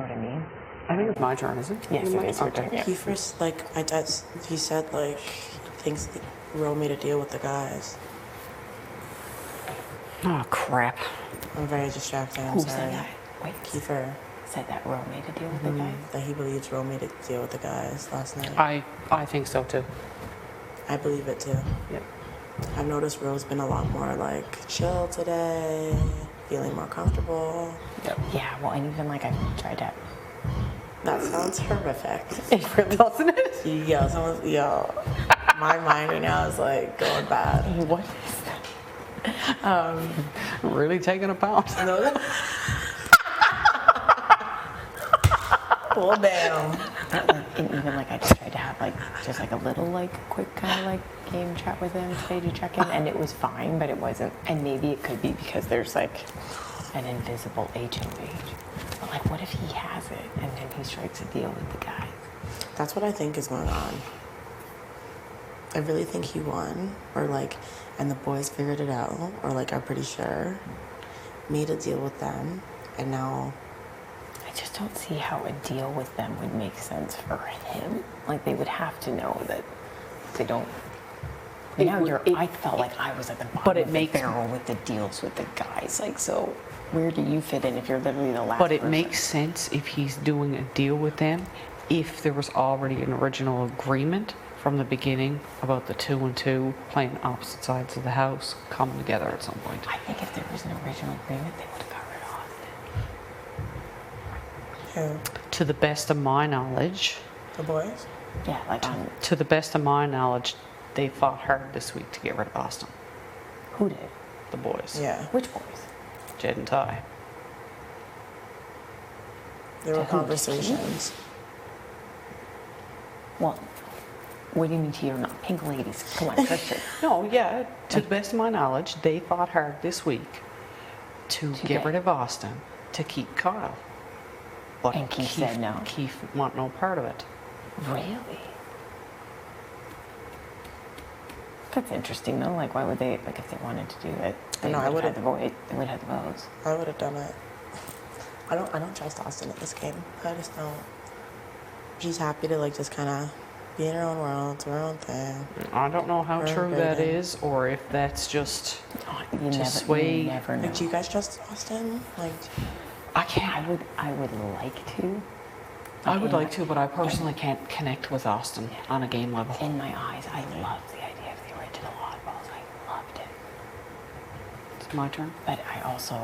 what I mean? I think it's my turn, is it? Yes, it is your turn. Yeah. He first, he said, he thinks that Ro made a deal with the guys. Oh, crap. I'm very distracted, I'm Who sorry. said that? Wait. Kiefer. Said that Ro made a deal with the guys? That he believes Ro made a deal with the guys last night. I think so, too. I believe it, too. Yep. I've noticed Ro's been a lot more, chill today, feeling more comfortable. Yep. Yeah, well, and even, I tried to... That sounds horrific. It really doesn't it? Yo, my mind right now is, going bad. What is that? Really taking a pound. No. Well, damn. And even I just tried to have just a little quick kind of game chat with him today to check in, and it was fine, but it wasn't. And maybe it could be because there's an invisible HOH. But what if he has it and then he strikes a deal with the guys? That's what I think is going on. I really think he won, and the boys figured it out, or are pretty sure, made a deal with them, and now. I just don't see how a deal with them would make sense for him. They would have to know that they don't. I felt like I was at the bottom of the barrel with the deals with the guys. So where do you fit in if you're literally the last But it person? makes sense if he's doing a deal with them, if there was already an original agreement from the beginning about the 2 and 2 playing opposite sides of the house coming together at some point. I think if there was an original agreement, they would have got rid of Austin. Who? To the best of my knowledge, The boys? Yeah, to the best of my knowledge, they fought hard this week to get rid of Austin. who did? The boys. Yeah. Which boys? Jed and Ty. There were To who? conversations. Well, what do you mean to your not pink ladies? Come on, Christian. No, yeah, to the best of my knowledge, they fought hard this week to get rid of Austin, to keep Kyle. But And Keith said no. Keith want no part of it. Really? That's interesting though. Why would they? If they wanted to do it, they know, I would have would've- had the vote. They would have the votes. I would have done it. I don't trust Austin at this game. I just don't. She's happy to just kind of be in her own world, do her own thing. I don't know how Or true that burden. is, or if that's just You sway- never know. Do you guys trust Austin? I can't. I would like to. I would like to, but I personally can't connect with Austin on a game level. In my eyes, I loved the idea of the original oddballs. I loved it. It's my turn. But I also,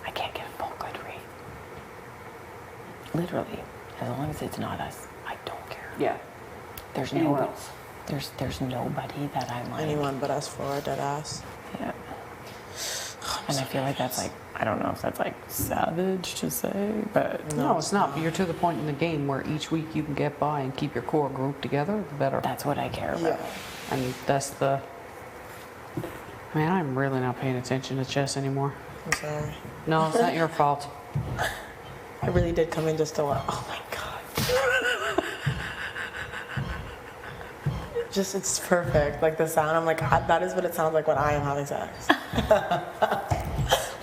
I can't get a full good read. Literally, as long as it's not us, I don't care. Yeah. There's Anyone nobody. else? There's nobody that I'm like. Anyone but us four, dead ass. Yeah. And I feel like that's I don't know if that's savage to say, but No, it's not. But you're to the point in the game where each week you can get by and keep your core group together, the better. that's what I care about. Yeah. And that's the. Man, I'm really not paying attention to chess anymore. I'm sorry. No, it's not your fault. I really did come in just to watch. Oh my god. Just, it's perfect. The sound, I'm that is what it sounds like when I am having sex.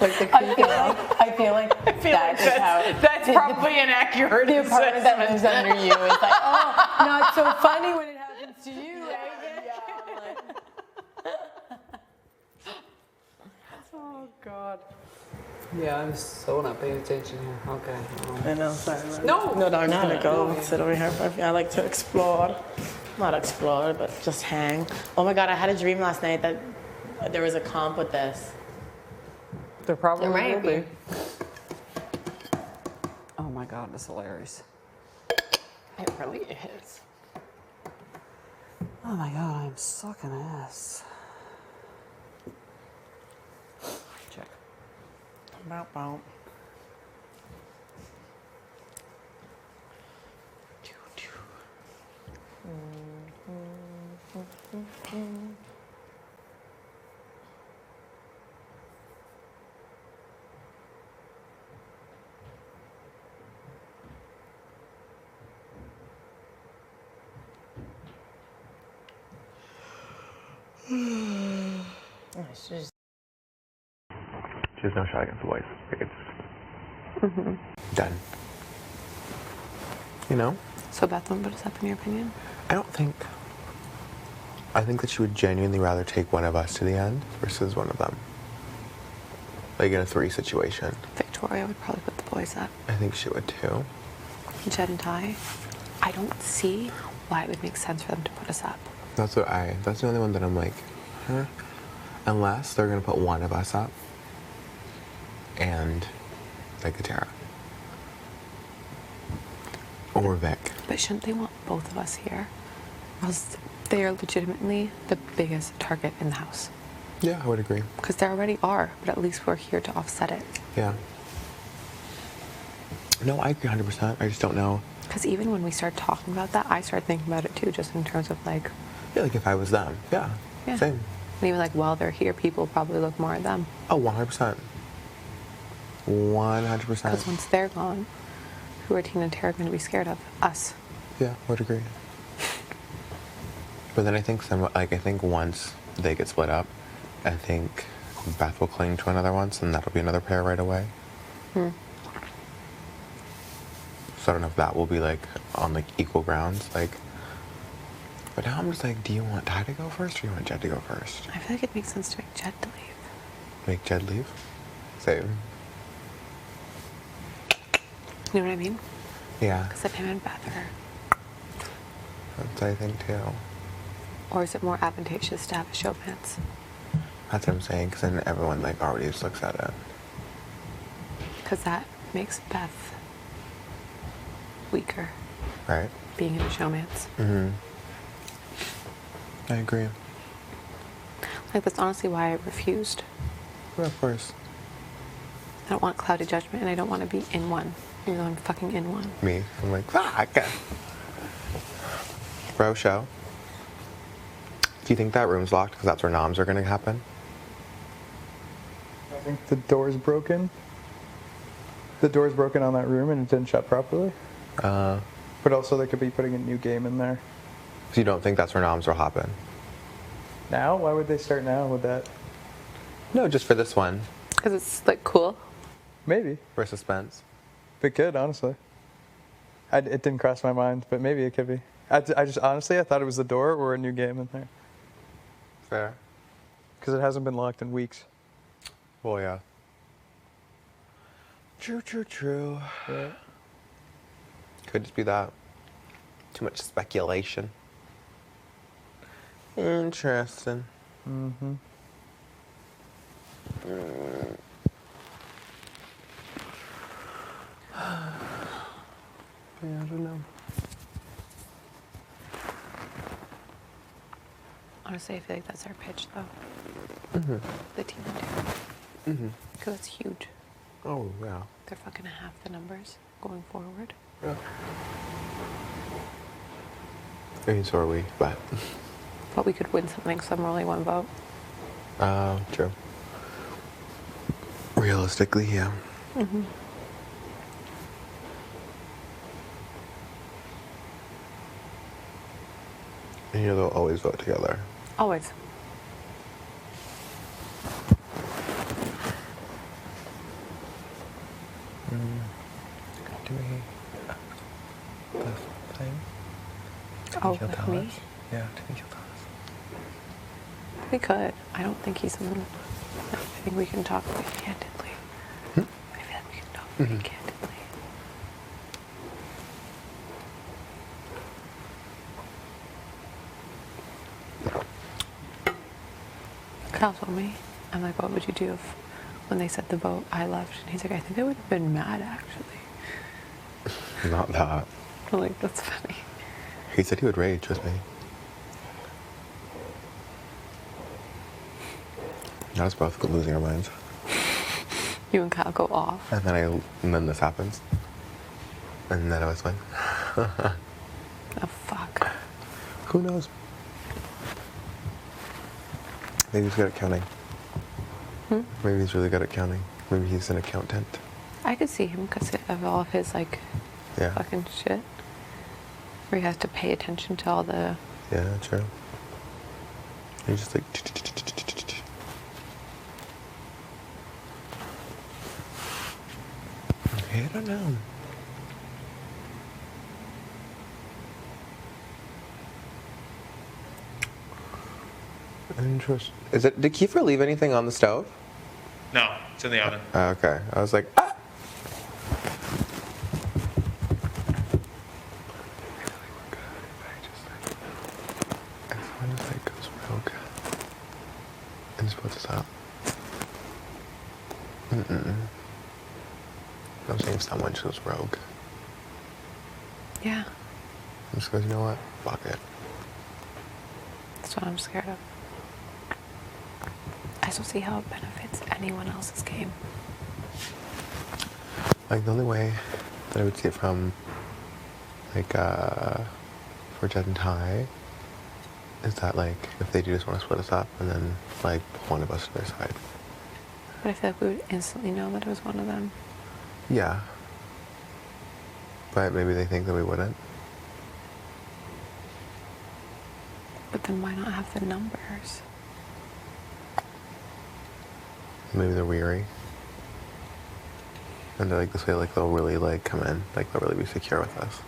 I feel like That's probably an accurate the apartment that moves under you is oh, not so funny when it happens to you, Oh, God. Yeah, I'm so not paying attention here. Okay. I know, sorry. No. No, I'm just gonna go No. sit over here. I like to explore. Not explore, but just hang. Oh my god, I had a dream last night that there was a comp with this. There probably There might will be. Oh my God, that's hilarious. It really is. Oh my God, I'm sucking ass. Check. Bow, bow. It's just There's no shot against the boys. It's done. You know? So Beth won't put us up in your opinion? I think that she would genuinely rather take one of us to the end versus one of them. Like in a 3 situation. Victoria would probably put the boys up. I think she would too. Jed and Ty, I don't see why it would make sense for them to put us up. That's the only one that I'm like, huh? Unless they're gonna put one of us up and like Tara. Or Vic. But shouldn't they want both of us here? Or else they are legitimately the biggest target in the house. Yeah, I would agree. Because they already are, but at least we're here to offset it. Yeah. No, I agree 100%. I just don't know. Because even when we started talking about that, I started thinking about it too, just in terms of like... Yeah, like if I was them. Yeah. Yeah. Same. And even like while they're here, people probably look more at them. Oh, 100%. 100%. Because once they're gone, who are Tina and Tara going to be scared of? Us. Yeah, I would agree. But then I think once they get split up, I think Beth will cling to another once, and that'll be another pair right away. So I don't know if that will be like on like equal grounds, like. But now I'm just like, do you want Ty to go first, or do you want Jed to go first? I feel like it makes sense to make Jed to leave. Make Jed leave? Same. You know what I mean? Yeah, Because then him and Beth are... that's what I think too. Or is it more advantageous to have a showmance? That's what I'm saying, because then everyone like already just looks at it. Because that makes Beth weaker, Right? being in a showmance. I agree. Like, that's honestly why I refused. Yeah, of course. I don't want cloudy judgment, and I don't want to be in one, even though I'm fucking in one. Me, I'm like, fuck. Bro, show. Do you think that room's locked because that's where noms are going to happen? I think the door's broken. The door's broken on that room and it didn't shut properly. But also they could be putting a new game in there. So you don't think that's where noms will happen? Now? Why would they start now with that? No, just for this one. Because it's, like, cool. Maybe. For suspense. It could, honestly. It didn't cross my mind, but maybe it could be. I just, honestly, I thought it was the door or a new game in there. Fair. Because it hasn't been locked in weeks. Well, yeah. True. Yeah. Could just be that. Too much speculation. Interesting. Yeah, I don't know. Honestly, I feel like that's our pitch, though. The team and Tara. Because it's huge. Oh, yeah. They're fucking half the numbers going forward. Yeah. I mean, so are we, but... But we could win something, so I'm only one vote. True. Realistically, yeah. And you know they'll always vote together. Always. Do we... the thing? Oh, He'll with tell me? us? Yeah, do you think he'll tell us? We could. I don't think he's someone... I think we can talk pretty candidly. I feel like we can talk pretty candidly. Kyle told me, I'm like, what would you do if, when they said the vote, I left? And he's like, I think I would have been mad, actually. Not that. I'm like, that's funny. He said he would rage with me. Not us both losing our minds. You and Kyle go off. And then this happens. And then I was like, Oh, fuck. who knows? Maybe he's good at counting. Maybe he's really good at counting. Maybe he's an accountant. I could see him because of all of his, like, Yeah. fucking shit. Where he has to pay attention to all the... Yeah, true. He's just like... I don't know. Interesting. Is it? Did Kiefer leave anything on the stove? No, it's in the oven. Okay. I was like, ah. As soon as it goes rogue and splits us up. I'm saying someone goes rogue. Yeah, And just goes, you know what? Fuck it. that's what I'm scared of. I just don't see how it benefits anyone else's game. Like, the only way that I would see it from, like, for Jed and Ty, is that, like, if they do just want to split us up and then, like, pull one of us to their side. But I feel like we would instantly know that it was one of them. Yeah. But maybe they think that we wouldn't. But then why not have the numbers? Maybe they're weary. And they're like, this way, like, they'll really, like, come in. Like, they'll really be secure with us.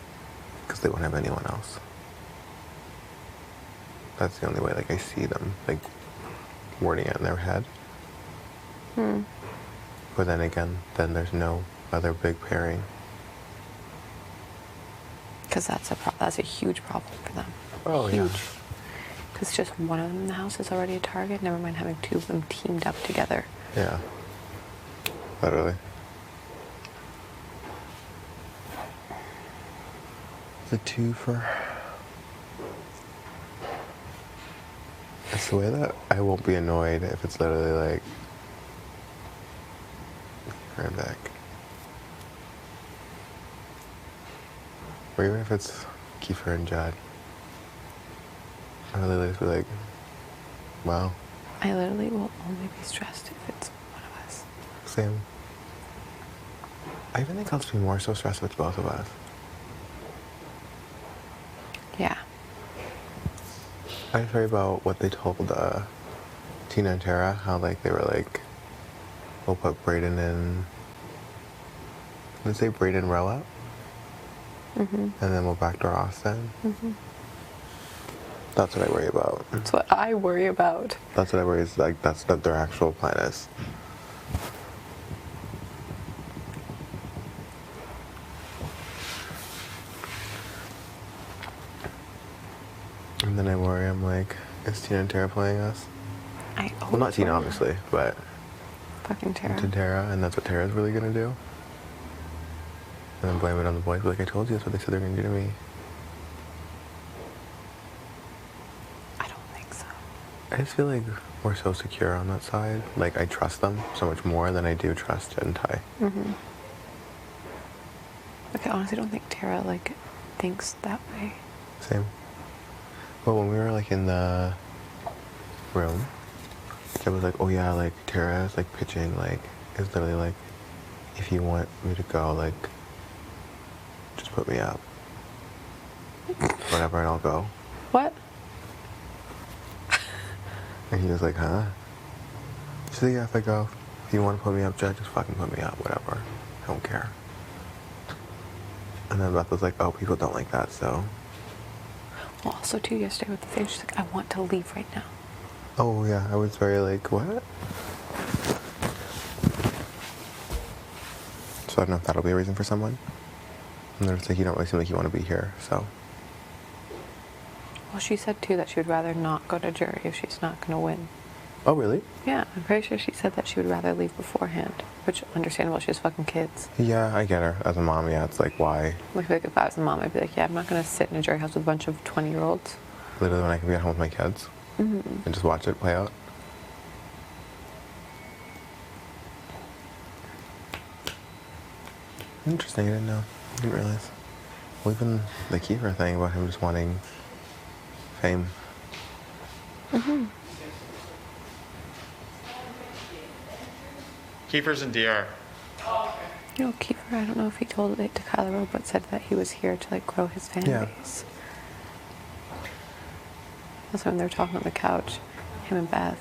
Because they won't have anyone else. That's the only way, like, I see them, like, wording it in their head. But then again, then there's no other big pairing. Because that's a huge problem for them. Oh, huge. yeah. Because just one of them in the house is already a target, never mind having two of them teamed up together. Yeah. Literally. The two for... It's the way that I won't be annoyed if it's literally like... Right back. Or even if it's Kiefer and Jad. I really just be like, wow. I literally will only be stressed if it's one of us. Same. I even think I'll just be more so stressed if it's both of us. Yeah. I worry about what they told Tina and Tara, how like they were like, we'll put Brayden in. Let's say Brayden row up, and then we'll backdoor Austin. That's what I worry about. That's what I worry about. That's what I worry is like that's what their actual plan is. And then I worry, I'm like, is Tina and Tara playing us? Well, not Tina, obviously, but Fucking Tara. to Tara, and that's what Tara's really gonna do. And then blame it on the boys, but like I told you, that's what they said they're gonna do to me. I don't think so. I just feel like we're so secure on that side. Like, I trust them so much more than I do trust Jed and Ty. Like, I honestly don't think Tara, like, thinks that way. Same. But when we were, like, in the room, Jed was like, oh yeah, like, Tara's, like, pitching, like, is literally like, if you want me to go, like, just put me up. Whatever, and I'll go. What? And he was like, huh? She's like, yeah, if I go, if you want to put me up, Jed, just fucking put me up, whatever. I don't care. And then Beth was like, oh, people don't like that, so. Well, also, too, yesterday with the thing, she's like, I want to leave right now. Oh, yeah, I was very like, what? So I don't know if that'll be a reason for someone. And they're just like, you don't really seem like you want to be here, so. Well, she said, too, that she would rather not go to jury if she's not going to win. Oh, really? Yeah, I'm pretty sure she said that she would rather leave beforehand, which, understandable, she has fucking kids. Yeah, I get her. As a mom, yeah, it's like, why? Like if I was a mom, I'd be like, yeah, I'm not going to sit in a jury house with a bunch of 20-year-olds. Literally when I can be at home with my kids and just watch it play out. Interesting, I didn't know. I didn't realize. Well, even the Kiefer thing about him just wanting fame. Kiefer's in DR. You know, Kiefer, I don't know if he told it to Kyler, but said that he was here to, like, grow his fan Yeah. base. That's when they were talking on the couch, him and Beth.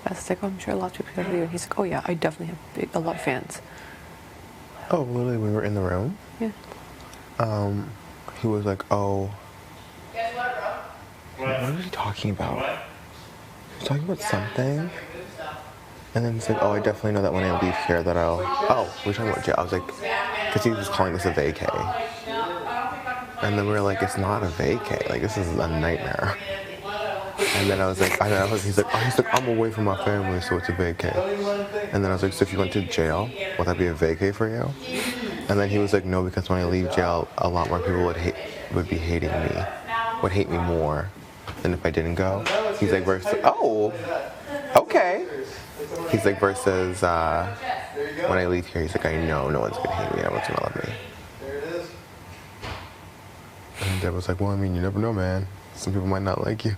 Beth's like, oh, I'm sure a lot of people go to you. And he's like, oh, yeah, I definitely have a lot of fans. Oh, literally, we were in the room. Yeah. He was like, oh, What? what was he talking about? What? He was talking about something. And then he's like, oh, I definitely know that when I leave here that I'll, oh, we're talking about jail. I was like, because he was calling this a vacay. And then we were like, it's not a vacay. Like, this is a nightmare. And then I was like, he's like, I'm away from my family, so it's a vacay. And then I was like, so if you went to jail, would that be a vacay for you? And then he was like, no, because when I leave jail, a lot more people would be hating me, would hate me more than if I didn't go. He's like, versus, oh, okay. He's like, versus when I leave here, he's like, I know no one's gonna hate me, everyone's gonna love me. And Deb was like, well, I mean, you never know, man. Some people might not like you.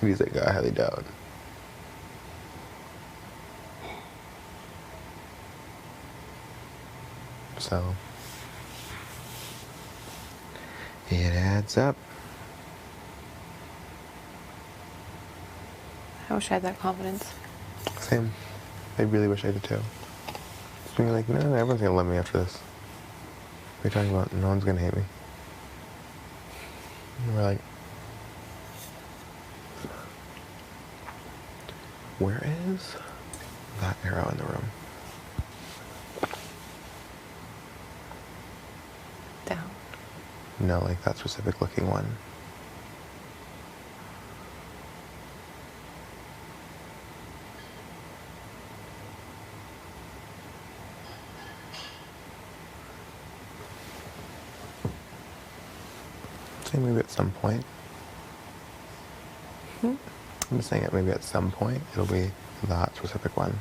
And he's like, I highly doubt. So, it adds up. I wish I had that confidence. Same. I really wish I did too. Just being like, no, everyone's gonna love me after this. What are you talking about? No one's gonna hate me. And we're like, where is that arrow in the room? Down. No, like that specific looking one. Say maybe at some point. I'm just saying it maybe at some point it'll be that specific one.